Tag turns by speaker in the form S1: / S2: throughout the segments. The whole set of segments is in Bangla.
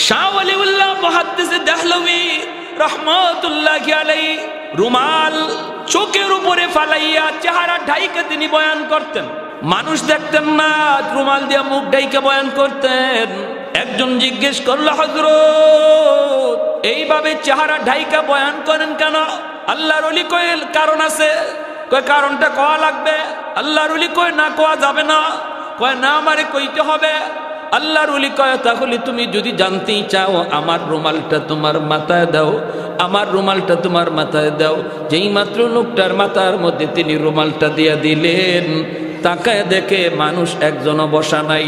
S1: শাহ ওয়ালিউল্লাহ মুহাদ্দিস দেহলভী রাহমাতুল্লাহি আলাইহি রুমাল চোখের উপরে ফালাইয়া চেহারা ঢাইকে তিনি বয়ান করতেন। মানুষ দেখতেন না, রুমাল দিয়ে মুখ ঢাইকে বয়ান করতেন। একজন জিজ্ঞেস করলো, হযরত এইভাবে চেহারা ঢাইকা বয়ান করেন কেন? আল্লাহর ওলি কয় কারণ আছে। কয় কারণটা কোয়া লাগবে? আল্লাহর ওলি কয় না কোয়া যাবে না। কয় না আমারে কইতে হবে। আল্লাহর ওলি কয় তাহলে তুমি যদি জানতেই চাও আমার রুমালটা তোমার মাথায় দাও, আমার রুমালটা তোমার মাথায় দাও। যেই মাত্র লোকটার মাথার মধ্যে তিনি রুমালটা দিয়া দিলেন, তাকায় দেখে মানুষ একজনও বসা নাই,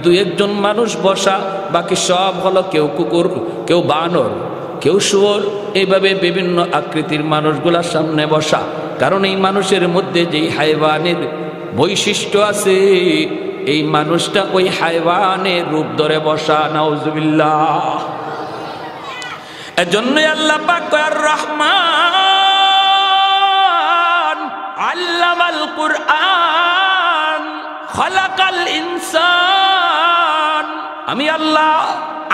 S1: দুই একজন মানুষ বসা, বাকি সব হলো কেউ কুকুর, কেউ বানর, কেউ শুয়োর, এইভাবে বিভিন্ন আকৃতির মানুষগুলার সামনে বসা। কারণ এই মানুষের মধ্যে যেই হাইওয়ানের বৈশিষ্ট্য আছে, এই মানুষটা ওই হাইওয়ানের রূপ ধরে বসা। নাউজুবিল্লাহ। এজন্যই আল্লাহ পাক কয় আর রহমান আল্লামাল কুরআন খালাকাল ইনসান। আমি আল্লাহ,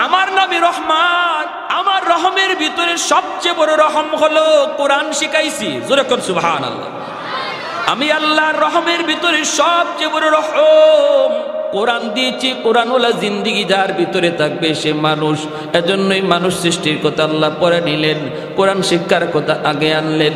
S1: আমার নবী রহমান, আমার রহমের ভিতরে সবচেয়ে বড় রহম হলো কোরআন শিখাইছি। জোরে কোন সুবহানাল্লাহ। আমি আল্লাহর রহমের ভিতরে সবচেয়ে বড় রহম কোরআন দিয়েছি। কোরআনওয়ালা জিন্দিগি যার ভিতরে থাকবে সে মানুষ। এজন্যই মানুষ সৃষ্টির কথা আল্লাহ পরে নিলেন, কোরআন শিক্ষার কথা আগে আনলেন।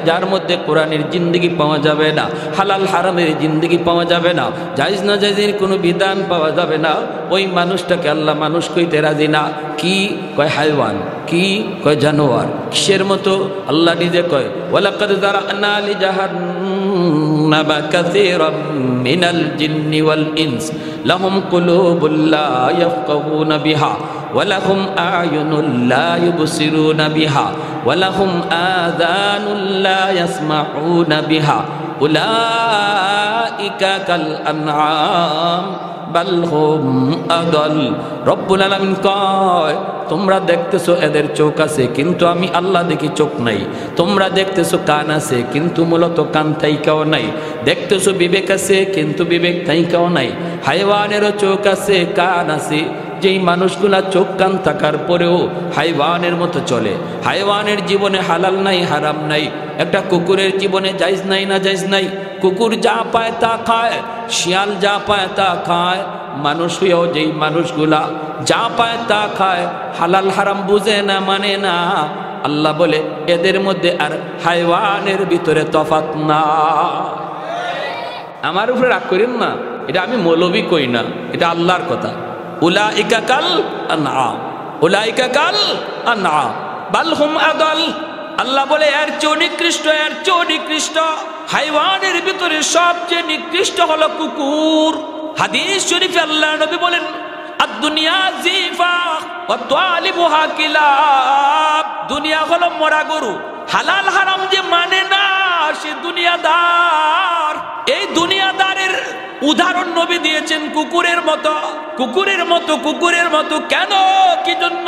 S1: যার মধ্যে কোরআনের জিন্দিগি পাওয়া যাবে না, হালাল হারামের জিন্দিগি পাওয়া যাবে না, জায়েজ না জায়েজের কোনো বিধান পাওয়া যাবে না, ওই মানুষটাকে আল্লাহ মানুষ কইতে রাজি না। কি কয়? হাইওয়ান। কি কয়? জানোয়ার। কিসের মতো? আল্লাহ নিজে কয় ওয়ালাকাদ যারানা লিজাহান্নামা কাসীরাম মিনাল জিন্নি ওয়াল ইনস লাহুম কুলুবুল লা ইয়াফকাহুনা বিহা ওয়া লাহুম আ'য়ুনুল লা ইউবসিরুনা বিহা ওয়া লাহুম আযানুল লা ইয়াসমাউনা বিহা উলাইকা কাল আনআম বাল হুম আদাল। রব্বুল আলামিন কয় তোমরা দেখতেছো এদের চোখ আছে, কিন্তু আমি আল্লাহ দেখি চোখ নাই। তোমরা দেখতেছো কান আছে, কিন্তু মূলত কান থাইকাও নাই। দেখতেছো বিবেক আছে, কিন্তু বিবেক থাইকাও নাই। হাইওয়ানেরও চোখ আছে, কান আছে। যেই মানুষগুলা চোখ কান থাকার পরেও হাইওয়ানের মতো চলে, হাইওয়ানের জীবনে হালাল নাই, হারাম নাই। একটা কুকুরের জীবনে জায়েজ নাই না জায়েজ নাই। কুকুর যা পায় তা খায়, শিয়াল যা পায় তা খায়। মানুষ হয়েও যেই মানুষগুলা যা পায় তা খায়, হালাল হারাম বুঝে না, মানে না, আল্লাহ বলে এদের মধ্যে আর হাইওয়ানের ভিতরে তফাৎ না। আমার উপরে রাগ করেন না, এটা আমি মৌলবি কই না, এটা আল্লাহর কথা। উলাইকা কাল আনআম, উলাইকা কাল আনআম বাল হুম আদাল। আল্লাহ বলে এর চেয়ে নিকৃষ্ট, এর চেয়ে নিকৃষ্ট। হাইওয়ানের ভিতরে সবচেয়ে নিকৃষ্ট হলো কুকুর। হাদিস শরীফে আল্লাহ নবী বলেন আদ-দুনিয়া জিফা ওয়া তালিবুহা কিলাব। দুনিয়া হলো মরা গরু, হালাল হারাম যে মানে না সে দুনিয়াদার। এই দুনিয়াদারের উদাহরণ নবী দিয়েছেন কুকুরের মতো। কুকুরের মতো, কুকুরের মতো কেন? কি জন্য?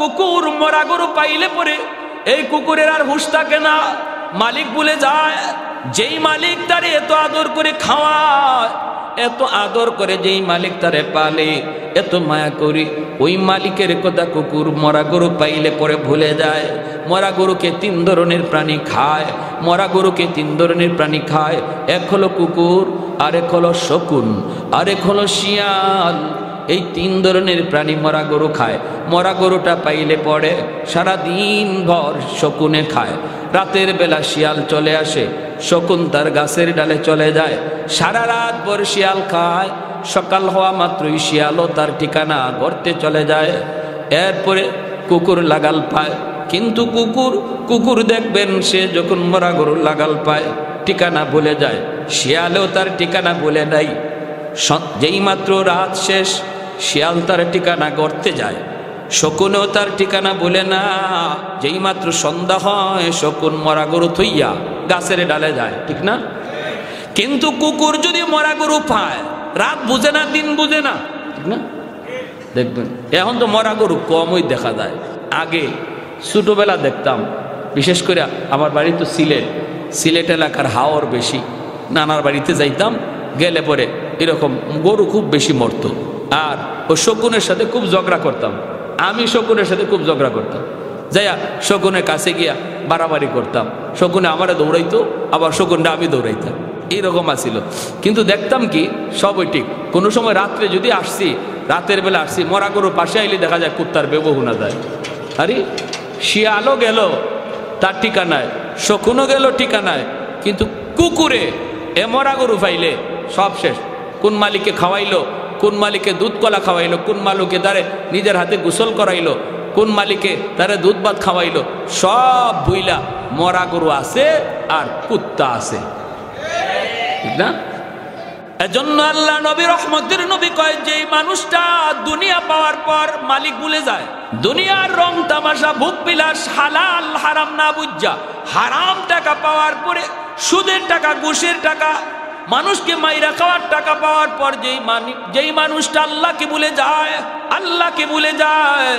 S1: কুকুর মরা গরু পাইলে পরে এই কুকুরের আর হুঁশ থাকে না, মালিক ভুলে যায়। যেই মালিক তারে এত আদর করে খাওয়ায়, এত আদর করে, যেই মালিক তারে পালে, এত মায়া করি, ওই মালিকের কথা কুকুর মরা গরু পাইলে পরে ভুলে যায়। মরা গরুকে 3 ধরনের প্রাণী খায়, মরা গরুকে 3 ধরনের প্রাণী খায়। এক হলো কুকুর, আরেক হলো শকুন, আরেক হলো শিয়াল। এই 3 ধরনের প্রাণী মরা গরু খায়। মরা গরুটা পাইলে পরে সারা দিন ভর শকুনে খায়। রাতের বেলা শিয়াল চলে আসে, শকুন তার গাছের ডালে চলে যায়, সারা রাত ভর শিয়াল খায়। সকাল হওয়া মাত্রই শিয়ালও তার ঠিকানা গর্তে চলে যায়। এরপরে কুকুর লাগাল পায়, কিন্তু কুকুর দেখবেন সে যখন মরা গরুর লাগাল পায় ঠিকানা ভুলে যায়। শিয়ালেও তার ঠিকানা ভুলে নাই। যেই মাত্র রাত শেষ, শিয়াল তার ঠিকানা গর্তে যায়। শকুনেও তার ঠিকানা ভুলে না। যেই মাত্র সন্ধ্যা হয়, শকুন মরা গরু থইয়া গাছের ডালে যায়, ঠিক না? কিন্তু কুকুর যদি মরা গরু পায়, রাত বুঝে না, দিন বুঝে না, ঠিক না? দেখবেন এখন তো মরা গরু কমই দেখা যায়। আগে ছোটবেলা দেখতাম, বিশেষ করে আমার বাড়ি তো সিলেট এলাকার হাওর বেশি। নানার বাড়িতে যাইতাম, গেলে পরে এরকম গরু খুব বেশি মরতো। আর ও শকুনের সাথে খুব ঝগড়া করতাম। আমি শকুনের সাথে খুব ঝগড়া করতাম, যাইয়া শকুনের কাছে গিয়া বাড়াবাড়ি করতাম। শকুনে আমারে দৌড়াইতো, আবার শকুনটা আমি দৌড়াইতাম, এইরকম আসিল। কিন্তু দেখতাম কি সবই ঠিক। কোনো সময় রাত্রে যদি আসছি, রাতের বেলা আসছি, মরা গরুর পাশে আইলে দেখা যায় কুত্তার ব্যবহার যায়। আরে শিয়ালও গেল তার ঠিকানায়, শকুনও গেল ঠিকানায়, কিন্তু কুকুরে এ মরা গরু পাইলে সব শেষ। কোন মালিককে খাওয়াইলো, কোন মালিকে দুধ কলা খাওয়াইলো, কোন মালিকে তারে নিজের হাতে গোসল করাইলো, কোন মালিকে তারে দুধ ভাত খাওয়াইলো, সব বুইলা মরা গরু আছে আর কুত্তা আছে, ঠিক না? এজন্য আল্লাহ নবী রহমতের নবী কয়, যে মানুষটা দুনিয়া পাওয়ার পর মালিক ভুলে যায়, দুনিয়ার রং তামাশা ভোগ বিলাস হালাল হারাম না বুঝা, হারাম টাকা পাওয়ার পরে সুদের টাকা ঘুষের টাকা মানুষকে মাইরা খাওয়ার টাকা পাওয়ার পর যেই মানুষটা আল্লাহকে ভুলে যায়, আল্লাহকে ভুলে যায়,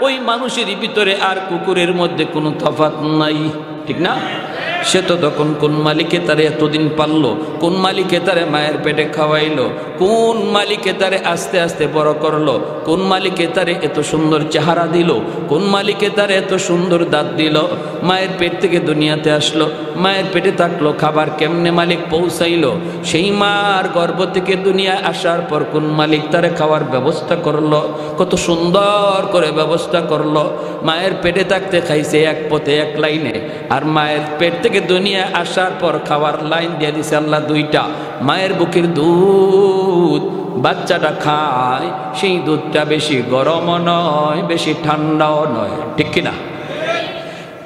S1: ওই মানুষের ভিতরে আর কুকুরের মধ্যে কোনো তফাৎ নাই, ঠিক না? সে তো তখন কোন মালিকে তারে এতদিন পাললো, কোন মালিকে তারে মায়ের পেটে খাওয়াইলো, কোন মালিকে তারে আস্তে আস্তে বড় করলো, কোন মালিকে তারে এত সুন্দর চেহারা দিল, কোন মালিকে তারে এত সুন্দর দাঁত দিল, মায়ের পেট থেকে দুনিয়াতে আসলো, মায়ের পেটে থাকলো, খাবার কেমনে মালিক পৌঁছাইলো, সেই মার গর্ভ থেকে দুনিয়া আসার পর কোন মালিক তারে খাওয়ার ব্যবস্থা করলো, কত সুন্দর করে ব্যবস্থা করলো। মায়ের পেটে থাকতে খাইছে এক পথে এক লাইনে, আর মায়ের পেট থেকে দুনিয়া আসার পর খাওয়ার লাইন দিয়ে দিছে আল্লাহ দুইটা। মায়ের বুকের দুধ বাচ্চাটা খায়, সেই দুধটা বেশি গরমও নয়, বেশি ঠান্ডাও নয়, ঠিক কিনা?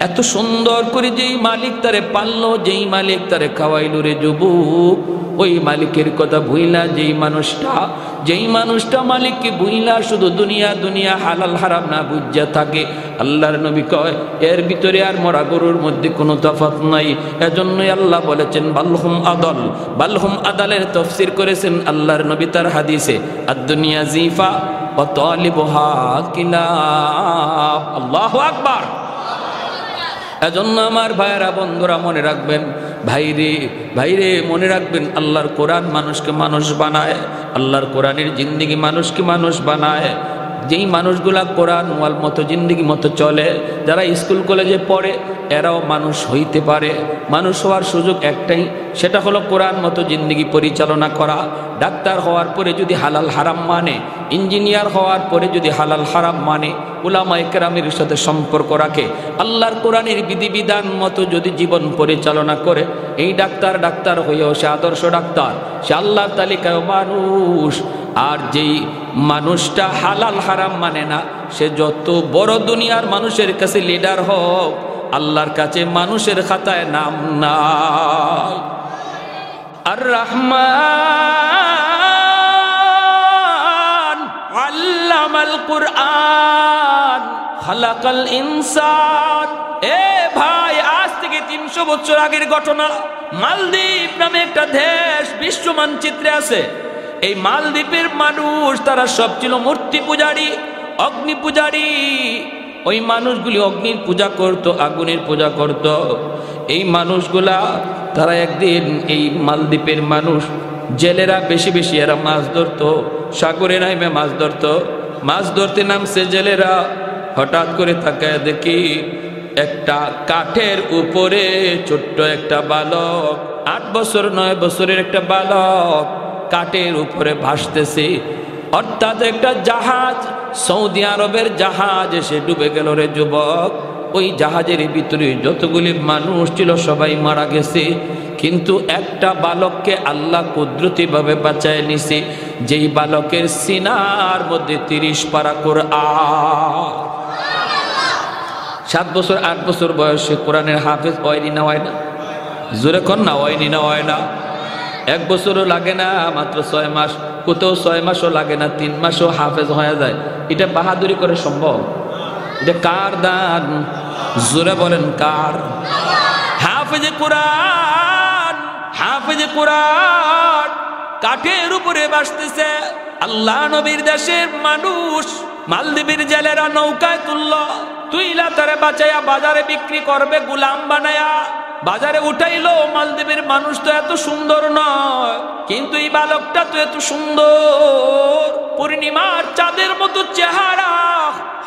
S1: এত সুন্দর করে যেই মালিক তারে পাললো, যেই মালিক তারে খাওয়াইলো রে যুবক, ওই মালিকের কথা ভুইলা যেই মানুষটা মালিককে ভুইলা শুধু দুনিয়া দুনিয়া হালাল হারাম না বুঝা থাকে, আল্লাহর নবী কয় এর ভিতরে আর মরা গরুর মধ্যে কোনো তফাৎ নাই। এজন্যই আল্লাহ বলেছেন বালহুম আদল। বালহুম আদালের তাফসীর করেছেন আল্লাহর নবী তার হাদিসে, আদ-দুনিয়া জিফা ওয়া তালিবুহা কিলাব। আল্লাহু আকবার। এজন্য আমার ভাইয়েরা বন্ধুরা মনে রাখবেন, ভাইরে মনে রাখবেন, আল্লাহর কোরআন মানুষকে মানুষ বানায়, আল্লাহর কোরআনের জিন্দেগি মানুষকে মানুষ বানায়। যেই মানুষগুলা কোরআন ওয়াল মতো জিন্দেগি মতো চলে, যারা স্কুল কলেজে পড়ে, এরাও মানুষ হইতে পারে। মানুষ হওয়ার সুযোগ একটাই, সেটা হলো কোরআন মতো জিন্দেগি পরিচালনা করা। ডাক্তার হওয়ার পরে যদি হালাল হারাম মানে, ইঞ্জিনিয়ার হওয়ার পরে যদি হালাল হারাম মানে, উলামায়ে কেরামের সাথে সম্পর্ক রাখে, আল্লাহর কোরআনের বিধিবিধান মতো যদি জীবন পরিচালনা করে, এই ডাক্তার হয়েও সে আদর্শ ডাক্তার, সে আল্লাহর তালিকায় মানুষ। আর যেই মানুষটা হালাল হারাম মানে না, সে যত বড় দুনিয়ার মানুষের কাছে লিডার হোক, আল্লাহর কাছে মানুষের খাতায় নাম নাই। আর রহমান আল্লামাল কুরআন খালাকাল ইনসান। এ ভাই, আজ থেকে 300 বছর আগের ঘটনা। মালদ্বীপ নামে একটা দেশ বিশ্ব মানচিত্রে আছে। এই মালদ্বীপের মানুষ, তারা সব ছিল মূর্তি পূজারী, অগ্নি পূজারী। ওই মানুষগুলি অগ্নির পূজা করত, আগুনের পূজা করত। এই মানুষগুলা, তারা একদিন, এই মালদ্বীপের মানুষ, জেলেরা বেশি বেশি এরা মাছ ধরত, সাগরে নামে মাছ ধরত। মাছ ধরতে নামছে জেলেরা, হঠাৎ করে তাকায় দেখি একটা কাঠের উপরে ছোট্ট একটা বালক, 8 বছর 9 বছরের একটা বালক কাঠের উপরে ভাসতেছে। অর্থাৎ একটা জাহাজ, সৌদি আরবের জাহাজ এসে ডুবে গেল রে যুবক। ওই জাহাজের ভিতরে যতগুলি মানুষ ছিল সবাই মারা গেছে, কিন্তু একটা বালককে আল্লাহ কুদরতিভাবে বাঁচায় নিছে, যেই বালকের সিনার মধ্যে 30 পারা কোরআন। 7 বছর 8 বছর বয়সে কোরআনের হাফেজ হয়নি না, হয় না? জোরে কর না, হয়নি না, হয় না? 1 বছরও লাগে না, মাত্র 6 মাস, কোথাও 6 মাসও লাগে না, 3 মাসও হাফেজ হয়ে যায়। এটা বাহাদুরি করে সম্ভব? এটা কার দান? জোরে বলেন কার? হাফেজে কোরআন, হাফেজে কোরআন কাঠের উপরে ভাসতেছে। আল্লাহ নবীর দেশের মানুষ, মালদ্বীপের জেলেরা নৌকায় তুইলা তারে বাঁচাইয়া বাজারে বিক্রি করবে, গোলাম বানায়া বাজারে উঠাইলো। মালদ্বীপের মানুষ তো এত সুন্দর নয়, কিন্তু এই বালকটা তো এত সুন্দর। পূর্ণিমার চাঁদের মতো চেহারা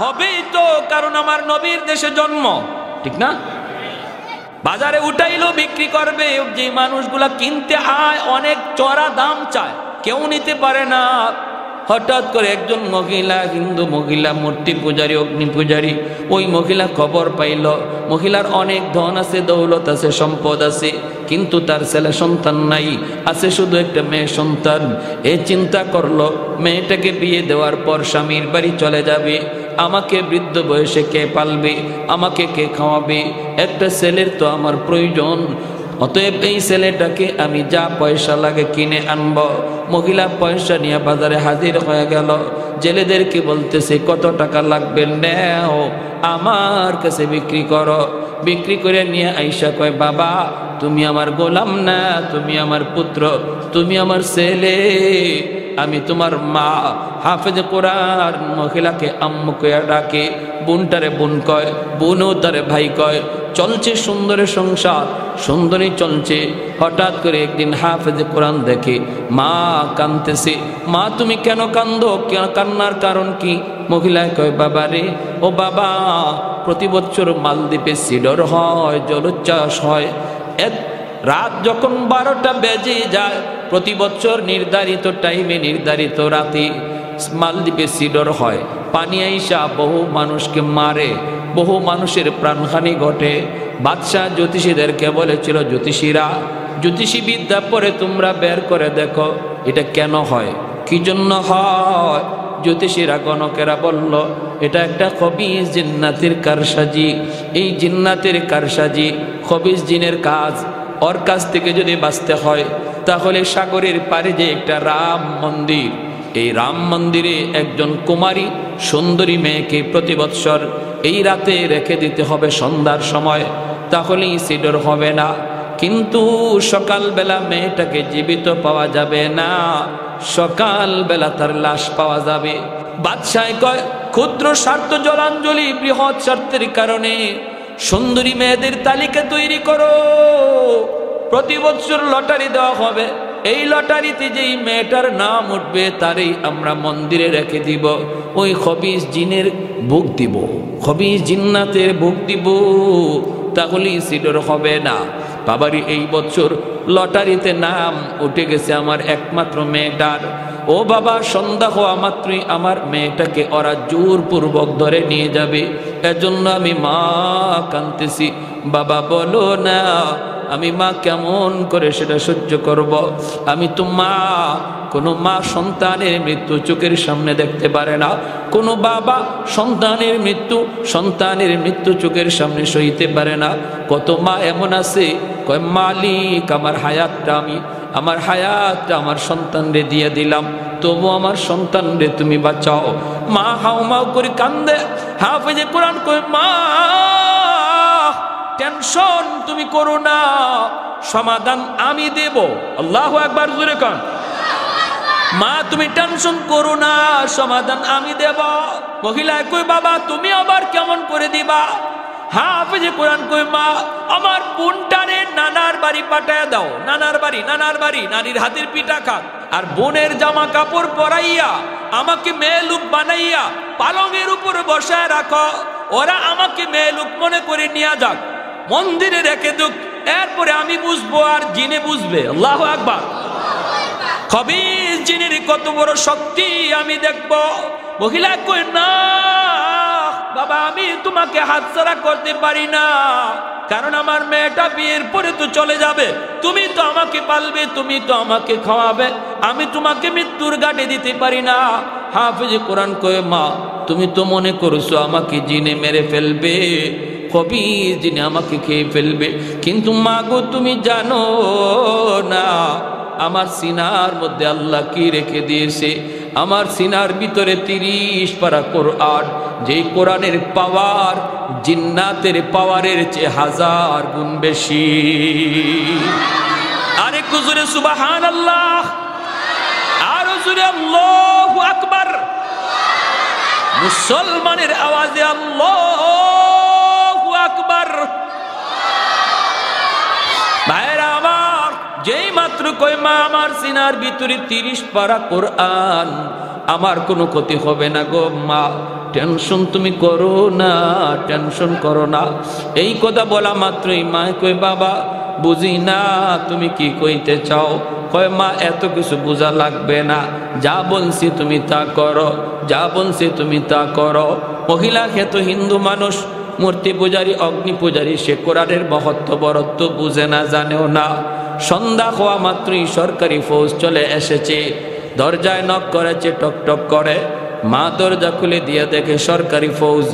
S1: হবেই তো, কারণ আমার নবীর দেশে জন্ম, ঠিক না? বাজারে উঠাইলো বিক্রি করবে, যে মানুষগুলা কিনতে আয় অনেক চড়া দাম চায়, কেউ নিতে পারে না। হঠাৎ করে একজন মহিলা, হিন্দু মহিলা, মূর্তি পূজারী, অগ্নি পূজারী, ওই মহিলা খবর পাইল মহিলার অনেক ধন আছে, দৌলত আছে, সম্পদ আছে, কিন্তু তার ছেলে সন্তান নাই, আছে শুধু একটা মেয়ে সন্তান। এ চিন্তা করলো মেয়েটাকে বিয়ে দেওয়ার পর স্বামীর বাড়ি চলে যাবে, আমাকে বৃদ্ধ বয়সে কে পালবে, আমাকে কে খাওয়াবে, একটা ছেলের তো আমার প্রয়োজন, অতএব এই ছেলেটাকে আমি যা পয়সা লাগে কিনে আনব। মহিলা পয়সা নিয়ে বাজারে হাজির হয়ে গেল, জেলেদেরকে বলতেছে কত টাকা লাগবে, নেও আমার কাছে বিক্রি করো। বিক্রি করে নিয়ে আইসা কয়, বাবা তুমি আমার গোলাম না, তুমি আমার পুত্র, তুমি আমার ছেলে, আমি তোমার মা। হাফেজে কোরআন মহিলাকে আম্মু কয়া ডাকে, বোনটারে বোন কয়, বোনও তারে ভাই কয়। চলছে সুন্দরের সংসার, সুন্দরী চলছে। হঠাৎ করে একদিন হাফেজে কোরআন দেখে মা কাঁদতেছে। মা তুমি কেন কান্দো, কান্নার কারণ কি? মহিলায় কয়, বাবা রে, ও বাবা, প্রতি বছর মালদ্বীপে সিডর হয়, জলোচ্ছ্বাস হয়, এক রাত যখন 12টা বেজে যায়, প্রতি বছর নির্ধারিত টাইমে নির্ধারিত রাতে মালদ্বীপে সিডর হয়, পানি আইসা বহু মানুষকে মারে, বহু মানুষের প্রাণহানি ঘটে। বাদশাহ জ্যোতিষীদেরকে বলেছিল, জ্যোতিষীরা, জ্যোতিষী বিদ্যা পরে তোমরা বের করে দেখো এটা কেন হয়, কি জন্য হয়। জ্যোতিষীরা গণকেরা বলল, এটা একটা খবিস জিন্নাতের কারসাজি, এই জিন্নাতের কারসাজি খবিস জিনের কাজ। ওর কাছ থেকে যদি বাঁচতে হয় তাহলে সাগরের পারে যে একটা রাম মন্দির, এই রাম মন্দিরে একজন কুমারী সুন্দরী মেয়েকে প্রতি বৎসর এই রাতে রেখে দিতে হবে সন্ধ্যার সময়, তাহলেই সিডর হবে না। কিন্তু সকালবেলা মেয়েটাকে জীবিত পাওয়া যাবে না, সকালবেলা তার লাশ পাওয়া যাবে। বাদশাহ কয়, ক্ষুদ্র স্বার্থ জলাঞ্জলি বৃহৎ স্বার্থের কারণে সুন্দরী মেয়েদের তালিকা তৈরি করো, প্রতি বছর লটারি দেওয়া হবে, এই লটারিতে যেই মেয়েটার নাম উঠবে তারই আমরা মন্দিরে রেখে দিব, ওই খবিস জিনের ভোগ দিব, খবিস জিন্নাতের ভোগ দিব, তাহলেই সিডর হবে না। বাবারি এই বছর লটারিতে নাম উঠে গেছে আমার একমাত্র মেয়েটার। ও বাবা, সন্ধ্যা হওয়া মাত্রই আমার মেয়েটাকে ওরা জোরপূর্বক ধরে নিয়ে যাবে, এজন্য আমি মা কাঁদতেছি। বাবা বলো না, আমি মা কেমন করে সেটা সহ্য করব? আমি তো মা। কোনো মা সন্তানের মৃত্যু চোখের সামনে দেখতে পারে না, কোনো বাবা সন্তানের মৃত্যু চোখের সামনে সইতে পারে না। কত মা এমন আছে কয়, মালিক আমার হায়াতটা আমার সন্তানরে দিয়ে দিলাম, তবু আমার সন্তানরে তুমি বাঁচাও। মা হাউমাউ করে কান্দে। হাফেজে কোরআন কয়, মা টেনশন তুমি করো না, সমাধান আমি দেব। আল্লাহু আকবার, জোরে কান। মা তুমি টেনশন করো না, সমাধান আমি দেব। মহিলা কই, বাবা তুমি আবার কেমন করে দিবা? হাফেজে কোরআন কই, মা আমার বোনটারে নানার বাড়ি পাঠায় দাও, নানার বাড়ি নানির হাতের পিঠা খাক, আর বোনের জামা কাপড় পরাইয়া আমাকে মেয়ে লোক বানাইয়া পালঙের উপরে বসায় রাখো, ওরা আমাকে মেয়ে লোক মনে করে নিয়ে যাক, মন্দিরে রেখে দুক, এরপরে আমি বুঝবো আর জিনে বুঝবে। আল্লাহু আকবার। খবিস জিনের কত বড় শক্তি আমি দেখব। মহিলা কই, না বাবা, আমি তোমাকে হাতছাড়া করতে পারি না, কারণ আমার মেয়েটা বিয়ের পরে তো চলে যাবে, তুমি তো আমাকে পালবে, তুমি তো আমাকে খাওয়াবে, আমি তোমাকে মৃত্যুর ঘাটে দিতে পারি না। হাফেজ কোরআন কয়, মা তুমি তো মনে করছো আমাকে জিনে মেরে ফেলবে, খবিস জিনে আমাকে খেয়ে ফেলবে, কিন্তু মা গো তুমি জানো না আমার সিনার মধ্যে আল্লাহ কি রেখে দিয়েছে। আমার সিনার ভিতরে 30 পারা কোরআন, যেই কোরআনের পাওয়ার জিন্নাতের পাওয়ারের চেয়ে 1000 গুণ বেশি। আরে কুজুরে সুবহানাল্লাহ, আর জোরে আল্লাহু আকবার। মুসলমানের আওয়াজে আল্লাহু আকবার। ভাইরা আমার, যেই মাত্র কই মা আমার সিনার ভিতরে 30 পারা কোরআন, আমার কোনো ক্ষতি হবে না গো মা, টেনশন তুমি করো না, টেনশন করো না। এই কথা বলা মাত্রই মা কই বাবা বুঝি না তুমি কি কইতে চাও। কয় মা এত কিছু বোঝা লাগবে না, যা বলছি তুমি তা করো, যা বলছি তুমি তা করো। মহিলা খেত হিন্দু মানুষ, মূর্তি পূজারী, অগ্নি পূজারী, সে কোরআনের মহত্ব বরত্ব বুঝে না, জানেও না। সন্ধ্যা হওয়া মাত্রই সরকারি ফৌজ চলে এসেছে, দরজায় নক করেছে, টক টক করে। মা দরজা খুলে দিয়ে দেখে সরকারি ফৌজ।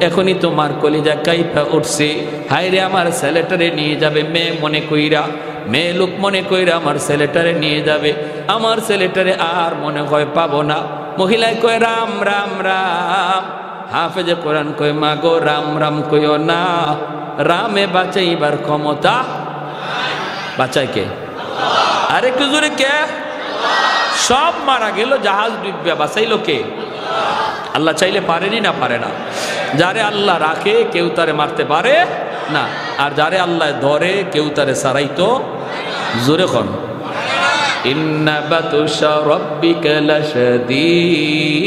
S1: এখনই তোমার কলিজা কাইপা উঠছে, হায়রে আমার ছেলেটারে নিয়ে যাবে মেয়ে মনে কইরা, মেয়ে লোক মনে কইরা আমার ছেলেটারে নিয়ে যাবে। আমার ছেলেটারে আর মনে হয় পাবো না। মহিলায় কয় রাম রাম রাম। হাফেজে কোরআন কয় মা গো রাম রাম কইও না, রামে বাঁচাইবার ক্ষমতা বাঁচাই কে? আরেকটু জোরে কে? সব মারা গেল, জাহাজ ডুববে, বাঁচাইলো কে? আল্লাহ চাইলে পারেনি না পারে না? যারে আল্লাহ রাখে কেউ তারে মারতে পারে না, আর যারে আল্লাহ ধরে কেউ তারে সারাইতো জোরে খন। ইন্না বাতুশা রাব্বিকা লাশাদীদ।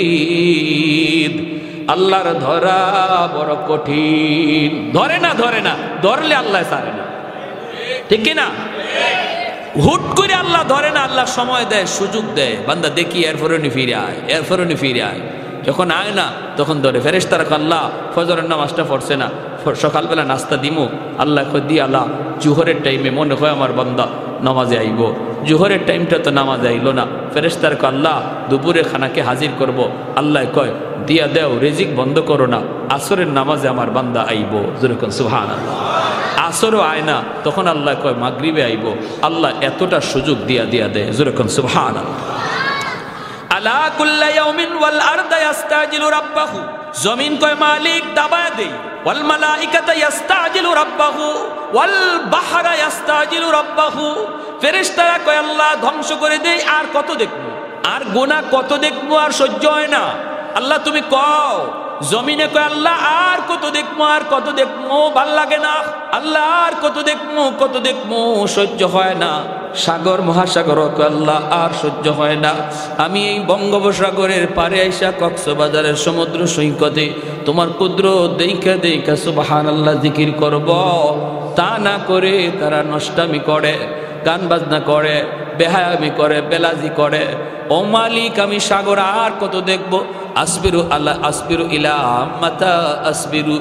S1: আল্লাহর ধরা বড় কঠিন। ধরে না, ধরে না, ধরলে আল্লাহ ছাড়ে না, ঠিক কি না? হুট করে আল্লাহ ধরে না, আল্লাহ সময় দেয়, সুযোগ দেয়, বান্দা দেখি এরপরে নি ফিরে আয়, এরপরে নি ফিরে আয়। যখন আয় না তখন ধরে। ফেরেশতারা আল্লাহ ফজরের নামাজটা পড়ছে না, সকালবেলা নাস্তা দিমু, আল্লাহ কই দি আল্লাহ জুহরের টাইমে মনে হয় আমার বান্দা নামাজে আইব, জুহরের টাইমটা তো নামাজে আইলো না। ফেরেশতারা আল্লাহ দুপুরে খানাকে হাজির করব, আল্লাহ কয় দিয়া দেও, রিজিক বন্ধ করো না, আসরের নামাজে আমার বান্দা আইব। যেরকম সুবহানাল্লাহ। আসরও আয় না, তখন আল্লাহ কয় মাগরিবে আইব। আল্লাহ এতটা সুযোগ দিয়া দিয়া দেয়। যেরকম সুবহানাল্লাহ। আলা কুল্লা ইয়াউমিন ওয়াল আরদা ইস্তাজিলু রাব্বাহু। জমিন কয় মালিক দাবায় দেই। ওয়াল মালাইকাতু ইস্তাজিলু রাব্বাহু ওয়াল বাহরা ইস্তাজিলু রাব্বাহু। ফেরেশতারা কয় আল্লাহ ধ্বংস করে দেই, আর কত দেখবো, আর গুনাহ কত দেখবো, আর সহ্য হয় না। আল্লাহ তুমি কও। জমিনে কয় আল্লাহ আর কত দেখবো, আর কত দেখবো, ভাল লাগে না। আল্লাহ আর কত দেখবো, কত দেখবো, সহ্য হয় না। সাগর মহাসাগর কয় আল্লাহ আর সহ্য হয় না। আমি এই বঙ্গোপসাগরের পারে আইসা কক্সবাজারের সমুদ্র সৈকতে তোমার কুদরত দেইখা দেইখা সুবহানাল্লাহ জিকির করব। তা না করে তারা নষ্টামি করে, গান বাজনা করে, বেহায়ামি করে, বেলাজি করে। ও মালিক আমি সাগর আর কত দেখবো। আসবিরু আল্লাহ আসবিরু ইলা মাতা আসবিরু।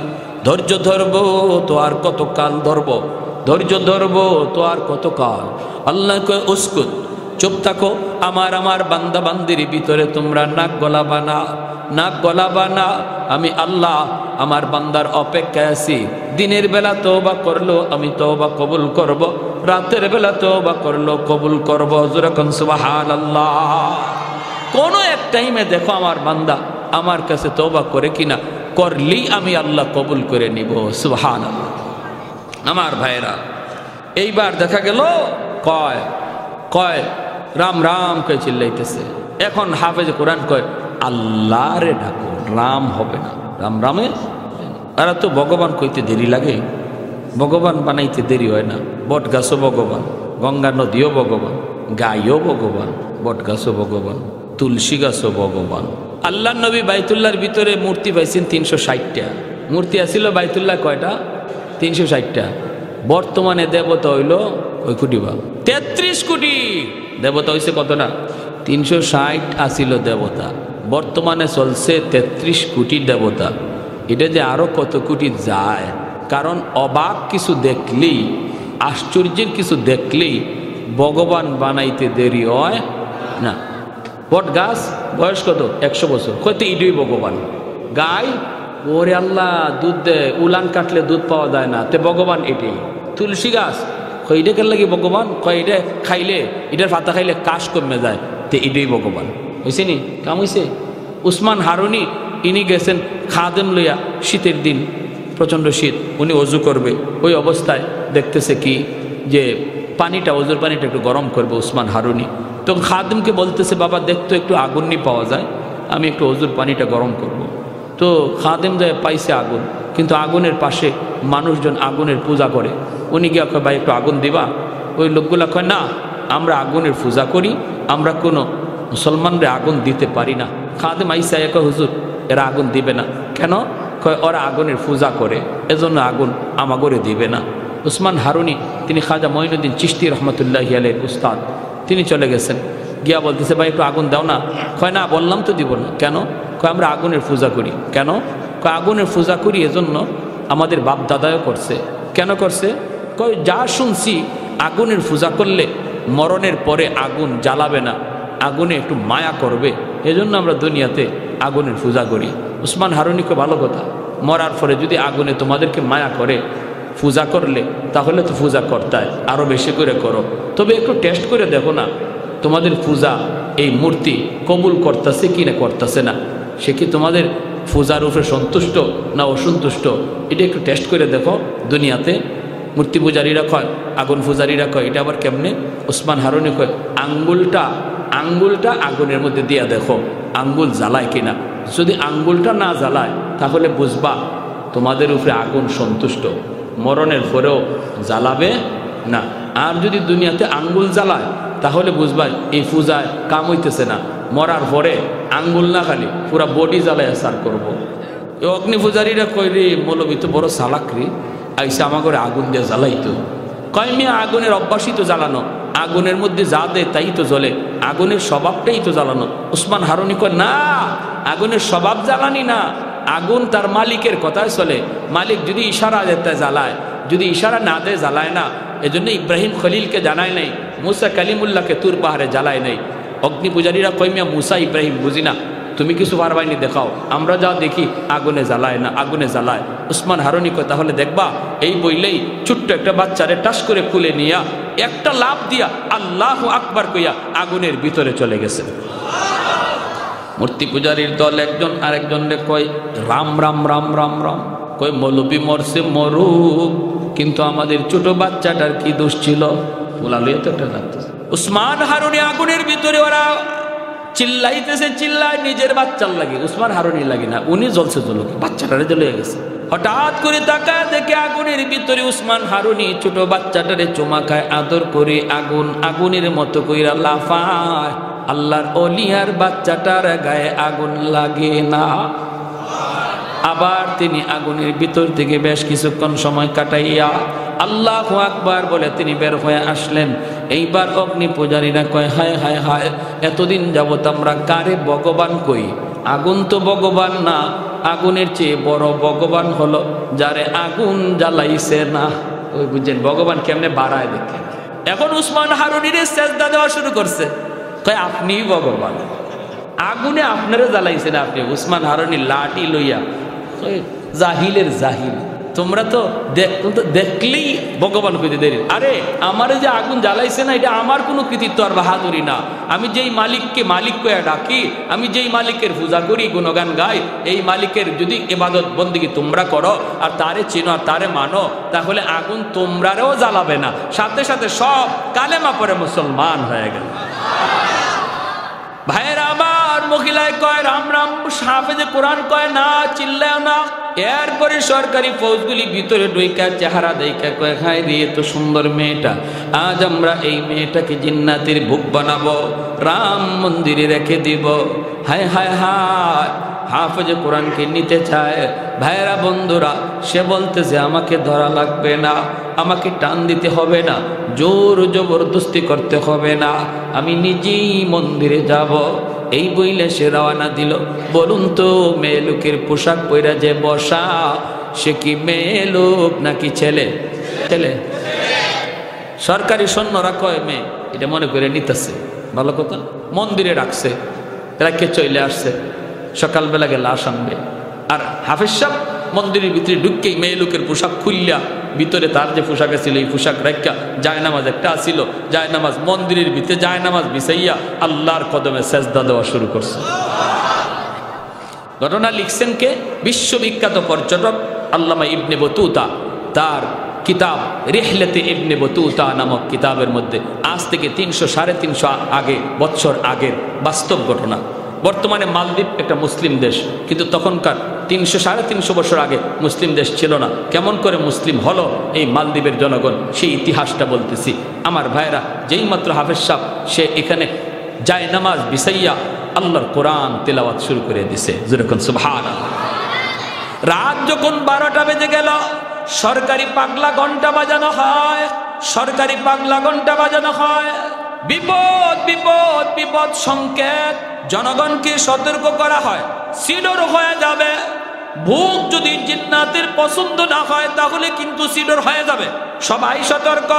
S1: ধৈর্য ধরবো তো আর কত কাল ধরবো, ধৈর্য ধরবো তো আর কত কাল। আল্লাহ কয় উস্কুত, চুপ থাকো। আমার বান্দা বান্দির ভিতরে তোমরা নাক গলাবা না, নাক গলাবা না। আমি আল্লাহ আমার বান্দার অপেক্ষায় আছি। দিনের বেলা তওবা করলো আমি তওবা কবুল করব, রাতের বেলা তওবা করলো কবুল করব। যেরকম সুবহানাল্লাহ। কোন এক টাইমে দেখো আমার বান্দা আমার কাছে তওবা করে কিনা, করলি আমি আল্লাহ কবুল করে নিব। সুবহানাল্লাহ। আমার ভাইরা, এইবার দেখা গেল কয় কয় রাম রাম কে চিল্লাইতেছে। এখন হাফেজ কোরআন কয় আল্লাহরে ডাকো, রাম হবে না। রাম রামে এরা তো ভগবান কইতে দেরি লাগে, ভগবান বানাইতে দেরি হয় না। বট গাছও ভগবান, গঙ্গা নদীও ভগবান, গাইও ভগবান, বট গাছও ভগবান, তুলসী গাছও ভগবান। আল্লাহ নবী বাইতুল্লাহর ভিতরে মূর্তি পাইছেন 360টা। মূর্তি আসিল বাইতুল্লাহ কয়টা? 360টা। বর্তমানে দেবতা হইল ওই কোটি বা 33 কোটি। দেবতা হইছে কতটা? 360 আসিল দেবতা, বর্তমানে চলছে 33 কোটি দেবতা। এটা যে আরো কত কোটি যায়, কারণ অবাক কিছু দেখলেই, আশ্চর্যের কিছু দেখলেই ভগবান বানাইতে দেরি হয় না। বট গাছ বয়স কত? 100 বছর। হয়তো ইডুই ভগবান। গাই ওরে আল্লাহ দুধ দেয়, উলান কাটলে দুধ পাওয়া যায় না, তে ভগবান এটাই। তুলসী গাছ এটা কেন লাগে ভগবান? কয় এটা খাইলে, এটার পাতা খাইলে কাশ কমে যায়, তে এটাই ভগবান। হয়েছে নি কাম হয়েছে? উসমান হারুনি ইনি গেছেন খাদেম লইয়া, শীতের দিন প্রচণ্ড শীত, উনি অজু করবে। ওই অবস্থায় দেখতেছে কি যে পানিটা, অজুর পানিটা একটু গরম করবে উসমান হারুনি। তো খাদেমকে বলতেছে বাবা দেখতো একটু আগুন নি পাওয়া যায়, আমি একটু অজুর পানিটা গরম করব। তো খাদেম যায় পাইছে আগুন, কিন্তু আগুনের পাশে মানুষজন আগুনের পূজা করে। উনি গিয়া কয় ভাই একটু আগুন দিবা? ওই লোকগুলা কয় না, আমরা আগুনের পূজা করি, আমরা কোনো মুসলমানরে আগুন দিতে পারি না। খাদেম আইসা কয় হুজুর এরা আগুন দিবে না। কেন? কয় ওরা আগুনের পূজা করে, এজন্য আগুন আমাগরে দিবে না। উসমান হারুনি তিনি খাজা মঈনুদ্দিন চিশতি রহমতুল্লাহি আলাইহির উস্তাদ, তিনি চলে গেছেন, গিয়া বলতেছে ভাই একটু আগুন দাও না। কয় না, বললাম তো দিব না। কেন? কয় আমরা আগুনের পূজা করি। কেন? কয় আগুনের পূজা করি এজন্য আমাদের বাপ দাদাও করছে। কেন করছে? কয় যা শুনছি আগুনের পূজা করলে মরণের পরে আগুন জ্বালাবে না, আগুনে একটু মায়া করবে, এজন্য আমরা দুনিয়াতে আগুনের পূজা করি। উসমান হারুনিকে ভালো কথা, মরার পরে যদি আগুনে তোমাদেরকে মায়া করে পূজা করলে তাহলে তো পূজা করতায় আরও বেশি করে করো, তবে একটু টেস্ট করে দেখো না তোমাদের পূজা এই মূর্তি কবুল করতেছে কি না করতেছে না, সে কি তোমাদের পূজার উপরে সন্তুষ্ট না অসন্তুষ্ট, এটা একটু টেস্ট করে দেখো। দুনিয়াতে মূর্তি পূজারীরা কয়, আগুন পূজারীরা কয়, এটা আবার কেমনে? উসমান হারুনি কয় আঙ্গুলটা আগুনের মধ্যে দিয়া দেখো আঙ্গুল জ্বালায় কিনা, যদি আঙ্গুলটা না জ্বালায় তাহলে বুঝবা তোমাদের উপরে আগুন সন্তুষ্ট, মরণের পরেও জ্বালাবে না। আর যদি দুনিয়াতে আঙ্গুল জ্বালায় তাহলে বুঝবা এই পূজায় কাম হইতেছে না, মরার পরে আঙ্গুল না খালি পুরা বডি জ্বালায় সার করবো। এই অগ্নি পূজারীরা কই রে মৌলবী তো বড় চালাকরি, আইসা আমার করে আগুন দিয়ে জ্বালাইতো। কয় মিয়া আগুনের অভ্যাসই তো জ্বালানো, আগুনের মধ্যে যা দেয় তাই তো জ্বলে, আগুনের স্বভাবটাই তো জ্বালানো। উসমান হারুনি কয় না, আগুনের স্বভাব জ্বালানি না, আগুন তার মালিকের কথায় চলে, মালিক যদি ইশারা দেয় জ্বালায়, যদি ইশারা না দেয় জ্বালায় না। এজন্য ইব্রাহিম খলিলকে জানায় নাই, মুসা কালিমুল্লাহকে তুর পাহাড়ে জ্বালায় নাই। অগ্নি পূজারীরা কয় মিয়া মুসা ইব্রাহিম বুঝি না, তুমি কিছু পারবাইনি দেখাও, আমরা যা দেখি আগুনে জ্বালায় না, আগুনে জ্বালায়। উসমান হারুনি কয় তাহলে দেখবা, এই বইলেই ছোট্ট একটা বাচ্চারে টাস করে খুলে নিয়া একটা লাফ দিয়া আল্লাহু আকবার কইয়া আগুনের ভিতরে চলে গেছে। মূর্তি পূজারীর দল একজন আরেকজনরে কয় রাম রাম রাম রাম রাম, কয় মৌলবী মরছে মরুক, কিন্তু আমাদের ছোট বাচ্চাটার কি দোষ ছিল? বলালই তো একটা লাগতেছে। উসমান হারুনি আগুনের ভিতরে, ওরা চিল্লাইতেছে, চিল্লায় নিজের বাচ্চার লাগে, উসমান হারুনি লাগে না, উনি জ্বলছে জ্বলুক, বাচ্চাটারে জ্বলে গেছে। হঠাৎ করে তাকায় দেখে আগুনের ভিতরে উসমান হারুনি ছোট বাচ্চাটারে চুমা খায়, আদর করে আগুন আগুনের মতো কইরা লাফায়। আল্লাহর ওলিয়ার বাচ্চাটার গায়ে আগুন লাগে না। আবার তিনি আগুনের ভিতর থেকে বেশ কিছুক্ষণ সময় কাটাইয়া আল্লাহু আকবার বলে তিনি বের হয়ে আসলেন। এইবার অগ্নি পূজারীরা কয় হায় হায় হায়, এতদিন যাবত আমরা কারে ভগবান কই, আগুন তো ভগবান না, আগুনের চেয়ে বড় ভগবান হলো যারে আগুন জ্বালাইছে না। ওই বুঝছেন ভগবান কেমনে বাড়ায় দেখেন। এখন উসমান হারুনির সেজদা দেওয়া শুরু করছে, কয় আপনিই ভগবান, আগুনে আপনারা জ্বালাইছেন আপনি। উসমান হারুনি লাঠি লইয়া, জাহিলের জাহিল, তোমরা তো দেখলেই ভগবান কইতে দেরি। আরে আমারে যে আগুন জ্বালাইছে না, এটা আমার কোনো কৃতিত্ব আর বাহাদুরি না। আমি যেই মালিককে মালিক কইয়া ডাকি, আমি যেই মালিকের পূজা করি, গুণগান গাই, এই মালিকের যদি ইবাদত বন্দেগী তোমরা করো আর তারে চিনো আর তারে মানো, তাহলে আগুন তোমরারেও জ্বালাবে না, সাথে সাথে সব কালেমা পরে মুসলমান হয়ে গেল। ভাইয়েরা আমার, মহিলায় কয় রাম রাম, হাফেজে কোরআন কয় না, চিল্লায় না। এরপরে সরকারি ফৌজগুলি ভিতরে ঢুইকা চেহারা দেখা কয় হায় দিয়ে তো সুন্দর মেয়েটা, আজ আমরা এই মেয়েটাকে জিন্নাতের বুক বানাবো, রাম মন্দিরে রেখে দিব। হায় হায় হায়, হাফেজে কোরআনকে নিতে চায়। ভাইয়েরা বন্ধুরা, সে বলতেছে আমাকে ধরা লাগবে না, আমাকে টান দিতে হবে না, জোর জবরদস্তি করতে হবে না, আমি নিজেই মন্দিরে যাব। এই বইলে সে রওনা দিল। বলুন তো, মেয়ে লোকের পোশাক পরা যে বসা, সে কি মেয়ে লোক নাকি ছেলে? ছেলে। সরকারি সৈন্যরা কয় মেয়ে, এটা মনে করে নিতেছে, ভালো কথা। মন্দিরে রাখছে, রাখে চলে আসছে, সকালবেলা গেলে লাশ আনবে। আর হাফেজ সাহেব মন্দিরের ভিতরে ঢুককেই মেয়ে লোকের পোশাক খুললা, ভিতরে তার যে পোশাক ছিল এই পোশাক রাখা, জায়নামাজ একটা আসিল, জায়নামাজ মন্দিরের ভিতরে জায়নামাজ বিছাইয়া আল্লাহর কদমে সেজদা দেওয়া শুরু করছে। ঘটনা লিখছেন কে? বিশ্ববিখ্যাত পর্যটক আল্লামা ইবনে বতুতা, তার কিতাব রিহলাতে ইবনে বতুতা নামক কিতাবের মধ্যে আজ থেকে 300-350 বছর আগের বাস্তব ঘটনা। বর্তমানে মালদ্বীপ একটা মুসলিম দেশ, কিন্তু তখনকার 300-350 বছর আগে মুসলিম দেশ ছিল না। কেমন করে মুসলিম হলো এই মালদ্বীপের জনগণ, সেই ইতিহাসটা বলতেছি। আমার ভাইরা, যেই মাত্র হাফেজ সাহেব সে এখানে জায়নামাজ বিছাইয়া আল্লাহর কোরআন তেলাওয়াত শুরু করে দিছে। যেরকম সুবহানাল্লাহ। রাত যখন 12টা বেজে গেল, সরকারি পাগলা ঘন্টা বাজানো হয়, সরকারি পাগলা ঘন্টা বাজানো হয়। বিপদ বিপদ বিপদ সংকেত, জনগণকে সতর্ক করা হয়, সিডর হয়ে যাবে। ভূত যদি জিন্নাতের পছন্দ না হয় তাহলে কিন্তু সিডর হয়ে যাবে। সবাই সতর্ক।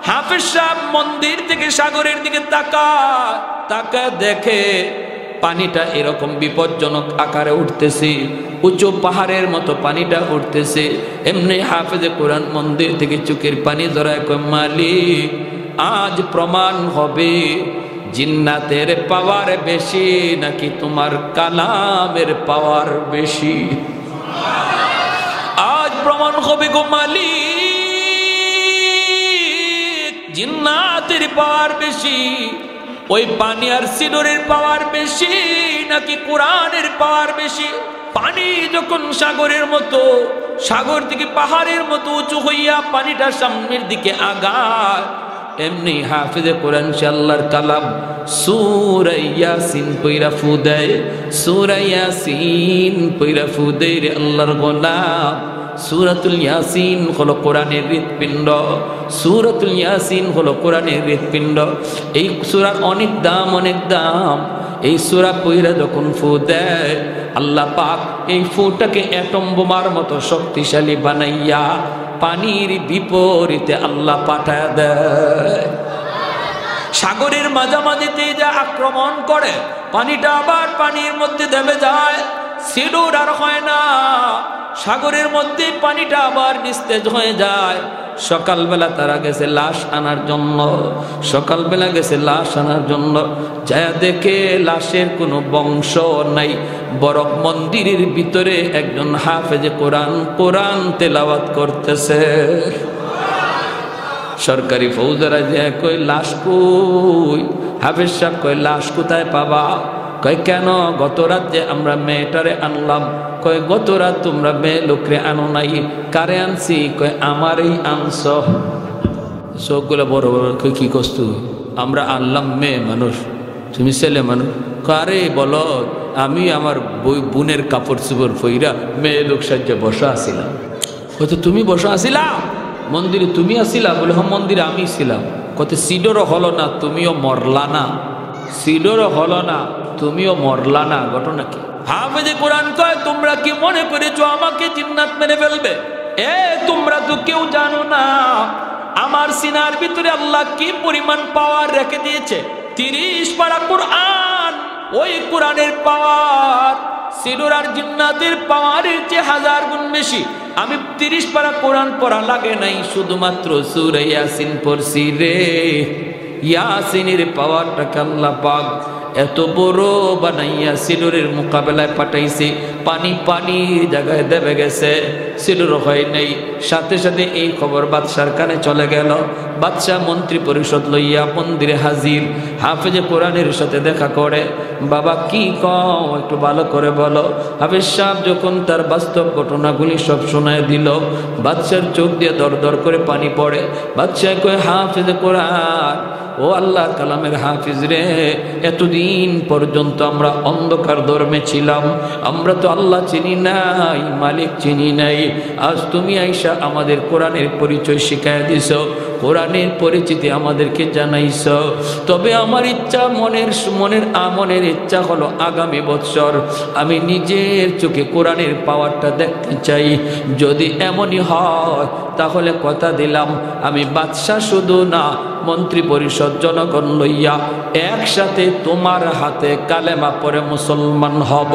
S1: হাফেজ সাহেব মন্দির থেকে সাগরের দিকে তাকা দেখে পানিটা এরকম বিপজ্জনক আকারে উঠতেছে, উঁচু পাহাড়ের মতো পানিটা উঠতেছে। এমনি হাফেজে কোরআন মন্দির থেকে চোখের পানি জড়ায় কয়, মালিক আজ প্রমাণ হবে জিন্নাতের পাওয়ার বেশি নাকি তোমার কালামের পাওয়ার বেশি। আজ প্রমাণ হবে গো মালিক, জিন্নাতের পাওয়ার বেশি, ওই পানি আর সিডরের পাওয়ার বেশি নাকি কোরআনের পাওয়ার বেশি। পানি যখন সাগরের মতো, সাগর থেকে পাহাড়ের মতো উঁচু হইয়া পানিটা সামনের দিকে আগায়, এমনি হাফেজে কোরআন আল্লাহর কালাম সূরা ইয়াসিন পয়রা ফু দেয়, সূরা ইয়াসিন পয়রা ফু দেয় রে আল্লাহর গোলাম। সূরাতুল ইয়াসিন হলো কোরআনের হৃৎপিণ্ড, সূরাতুল ইয়াসিন হলো কোরআনের হৃৎপিণ্ড। এই সূরার অনেক দাম, অনেক দাম। এই সূরা পয়রা যখন ফু দেয়, আল্লাহ পাক এই ফুটাকে অ্যাটম বোমার মতো শক্তিশালী বানাইয়া পানির বিপরীতে আল্লাহ পাঠায় দেয়। সাগরের মাঝামাঝিতে যা আক্রমণ করে, পানিটা আবার পানির মধ্যে দেবে যায়, সিডর আর হয় না। সাগরের মধ্যে পানিটা আবার নিস্তেজ হয়ে যায়। সকালবেলা তারা গেছে লাশ আনার জন্য, সকালবেলা গেছে লাশ আনার জন্য, যা দেখে লাশের কোনো বংশ নাই, বরং মন্দিরের ভিতরে একজন হাফেজে কোরআন কোরআন তেলাওয়াত করতেছে। সরকারি ফৌজদারা যে কই লাশ কই? হাফেজ সাহেব কই লাশ কোথায় পাবা? কয় কেন? গত রাত যে আমরা মেয়েটারে আনলাম। কয় গত রাত তোমরা মেয়ে লোকরে আনো নাই, কারে আনছি? কয় আমারই আনছ। চোখগুলো বড় বড়। কই কি কষ্ট? আমরা আনলাম মেয়ে মানুষ, তুমি ছেলে মানুষ। কারে বলো? আমি আমার বোনের কাপড় চোপড় ফইরা মেয়ে লোক সাহায্যে বসা আসিলাম। হয়তো তুমি বসা আসিলা মন্দিরে? তুমি আসিলা? বলে হ্যাঁ মন্দিরে আমি ছিলাম। কত সিডরও হলো না, তুমিও মরলা না। সিডরও হলো না, তুমিও মরলা না। ঘটনা কি? হাফেজে কোরআন কয়, তোমরা কি মনে করেছো আমাকে জিন্নাত মেরে ফেলবে? তোমরা তো কেউ জানো না আমার সিনার ভিতরে আল্লাহ কি পরিমাণ পাওয়ার রেখে দিয়েছে। 30 পারা কোরআন, ওই কোরআনের পাওয়ার সিডর আর জিন্নাতের পাওয়ারের চেয়ে 1000 গুণ বেশি। আমি 30 পারা কোরআন পড়া লাগে নাই, শুধুমাত্র সূরা ইয়াসিন পড়ছি রে। ইয়াসিনের পাওয়ারটাকে আল্লাহ পাক এত বড় বানাইয়া সিডরের মোকাবেলায় পাঠাইছে। পানি পানির জায়গায় দেবে গেছে, সিডর হয় নাই। সাথে সাথে এই খবর বাদশার কানে চলে গেল। বাদশাহ মন্ত্রী পরিষদ লইয়া মন্দিরে হাজির। হাফেজে কোরআনের সাথে দেখা করে। বাবা কি কও, একটু ভালো করে বলো। হাফেজ সাহেব যখন তার বাস্তব ঘটনাগুলি সব শোনায় দিল, বাদশার চোখ দিয়ে দর দর করে পানি পড়ে। বাদশাহ কয়, হাফেজে কোরআন, ও আল্লাহর কালামের হাফিজ রে, এতদিন পর্যন্ত আমরা অন্ধকার ধর্মে ছিলাম, আমরা তো আল্লাহ চিনি নাই, মালিক চিনি নাই। আজ তুমি আইসা আমাদের কোরআনের পরিচয় শিখাইয়া দিছ, কোরআনের পরিচিতি আমাদেরকে জানাইছ। তবে আমার ইচ্ছা, মনের ইচ্ছা হলো আগামী বৎসর আমি নিজের চোখে কোরআনের পাওয়ারটা দেখতে চাই। যদি এমনই হয় তাহলে কথা দিলাম আমি বাদশাহ শুধু না, মন্ত্রী পরিষদ জনগণ লইয়া একসাথে তোমার হাতে কালেমা পড়ে মুসলমান হব।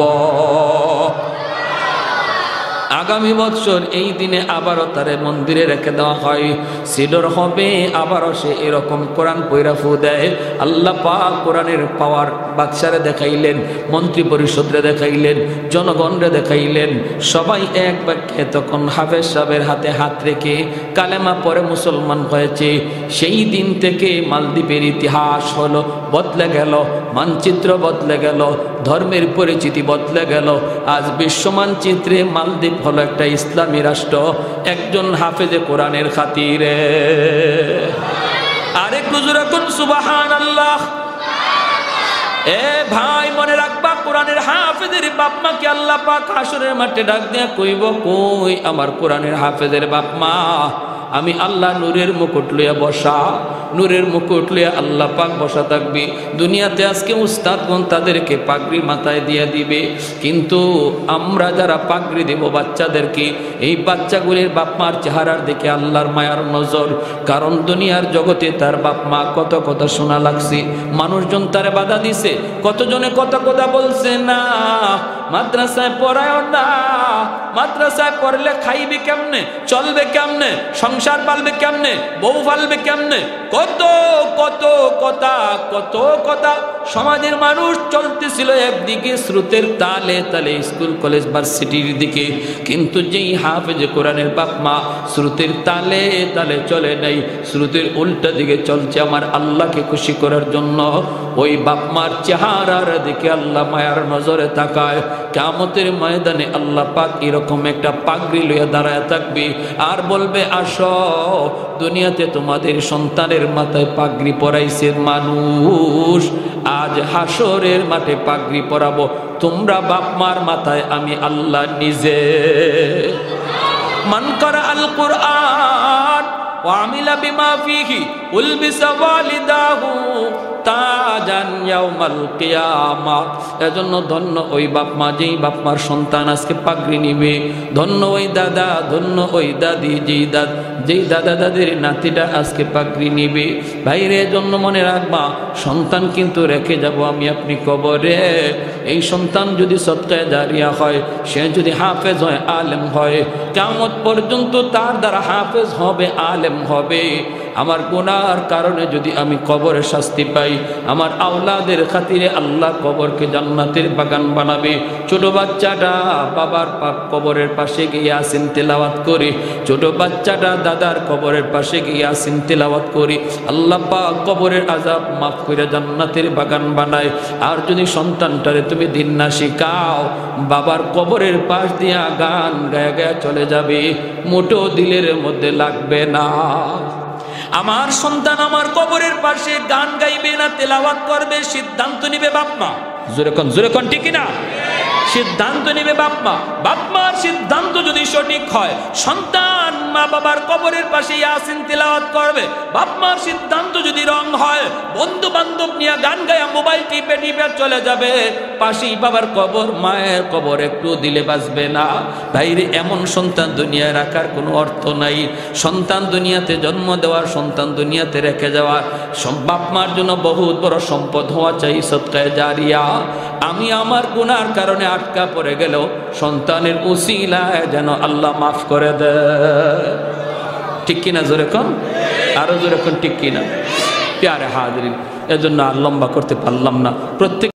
S1: আগামী বছর এই দিনে আবারও তারে মন্দিরে রেখে দেওয়া হয়। সিডর হবে, আবারও সে এরকম কোরআন পয়রা ফু দেয়। আল্লাহ পাক কোরআনের পাওয়ার বাদশারে দেখাইলেন, মন্ত্রী পরিষদরে দেখাইলেন, জনগণরে দেখাইলেন। সবাই এক বাক্যে তখন হাফেজ সাহেবের হাতে হাত রেখে কালেমা পরে মুসলমান হয়েছে। সেই দিন থেকে মালদ্বীপের ইতিহাস হলো বদলে গেল, মানচিত্র বদলে গেল, ধর্মের পরিচিতি বদলে গেল। আজ বিশ্ব মানচিত্রে মালদ্বীপ হলো একটা ইসলামী রাষ্ট্র, একজন হাফেজে কোরআনের খাতিরে। আরেকটু জোরে কোন সুবহানাল্লাহ। এ ভাই মনে রাখবা, কোরআনের হাফেজের বাপ মাকে আল্লাহ পাক হাসরের মাঠে ডাক দিয়া কইব, কই আমার কোরআনের হাফেজের বাপ মা? আমি আল্লাহ নূরের মুকুট লইয়া বসা, নূরের মুকুট লইয়া আল্লাহ পাক বসা থাকবি। দুনিয়াতে আজকে উস্তাদগণ তাদেরকে পাগড়ি মাথায় দিয়ে দিবে, কিন্তু আমরা যারা পাগড়ি দেব বাচ্চাদেরকে, এই বাচ্চাগুলির বাপ মার চেহারার দিকে আল্লাহর মায়ার নজর। কারণ দুনিয়ার জগতে তার বাপ মা কত কথা শোনা লাগছে, মানুষজন তারে বাধা দিছে, কতজনে কত কথা বলছে, না মাদ্রাসায় পড়ায় না, মাদ্রাসায় পড়লে খাইবে কেমনে, চলবে কেমনে, সংসার পালবে কেমনে, বউ পালবে কেমনে, কত কত কথা, কত কথা। সমাজের মানুষ চলতেছিল একদিকে স্রোতের তালে তালে স্কুল কলেজ ভার্সিটির দিকে, কিন্তু যেই হাফেজে কোরআনের বাপ মা স্রোতের তালে তালে চলে নাই, স্রোতের উল্টা দিকে চলছে আমার আল্লাহকে খুশি করার জন্য, ওই বাপ মার চেহারার দিকে আল্লাহ মায়ার নজরে তাকায়। কিয়ামতের ময়দানে আল্লাহ পাক এরকম একটা পাগড়ি লইয়া দাঁড়ায় থাকবে আর বলবে, আসো দুনিয়াতে তোমাদের সন্তানের মাথায় পাগড়ি পরাইছে মানুষ, আজ হাসরের মাঠে পাগড়ি পরাবো তোমরা বাপ মার মাথায় আমি আল্লাহ নিজে। মান করা আল কুরআন ওয়া আমিলা বিমা ফিহি উলবিসা ওয়ালিদাহু তাজান ইয়াউমাল কিয়ামাহ। এজন্য ধন্য ওই বাপ মা, যেই বাপ মার সন্তান আজকে পাগড়ি নিবে, ধন্য ওই দাদা, ধন্য ওই দাদি, যেই দাদা দাদির নাতিটা আজকে পাগড়ি নিবে। ভাইরে, জন্য মনে রাখবা, সন্তান কিন্তু রেখে যাব আমি আপনি কবরে। এই সন্তান যদি সদকায়ে জারিয়া হয়, সে যদি হাফেজ হয়, আলেম হয়, কিয়ামত পর্যন্ত তার দ্বারা হাফেজ হবে, আলেম হবে। আমার গুনার কারণে যদি আমি কবরে শাস্তি পাই, আমার আওলাদের খাতিরে আল্লাহ কবরকে জান্নাতের বাগান বানাবে। ছোট বাচ্চাটা বাবার কবরের পাশে গিয়ে ইয়াসিন তেলাওয়াত করে, ছোট বাচ্চাটা দাদার কবরের পাশে গিয়ে ইয়াসিন তেলাওয়াত করে, আল্লাহ পাক কবরের আযাব মাফ করে জান্নাতের বাগান বানায়। আর যদি সন্তানটারে তুমি দিন না শিখাও, বাবার কবরের পাশ দিয়া গান গায়া গায়া চলে যাবে, মোটো দিলের মধ্যে লাগবে না। আমার সন্তান আমার কবরের পাশে গান গাইবে না, তেলাওয়াত করবে, সিদ্ধান্ত নিবে বাপ মা। জোরে কোন ঠিক কিনা? সিদ্ধান্ত নিবে বাপ মা। বাপ মার সিদ্ধান্ত যদি সঠিক হয়, সন্তান মা বাবার কবরের পাশে ইয়াসিন তেলাওয়াত করবে। বাপ মার সিদ্ধান্ত যদি রং হয়, বন্ধু বান্ধব নিয়ে গান গায়া মোবাইল টিপে টিপে চলে যাবে, পাশেই বাবার কবর, মায়ের কবর একটু দিলে বাঁচবে না। ভাইরে, এমন সন্তান দুনিয়ায় রাখার কোনো অর্থ নাই। সন্তান দুনিয়াতে জন্ম দেওয়ার, সন্তান দুনিয়াতে রেখে যাওয়ার, বাপ মার জন্য বহুত বড় সম্পদ হওয়া চাই সদকায়ে জারিয়া। আমি আমার গুনার কারণে আটকা পড়ে গেল, সন্তানের উসিলায় যেন আল্লাহ মাফ করে দেয়। ঠিক কিনা? জোরে কোন, আরো জোরে কোন ঠিক কিনা? প্যারে হাজিরিন, এজন্য আর লম্বা করতে পারলাম না। প্রত্যেক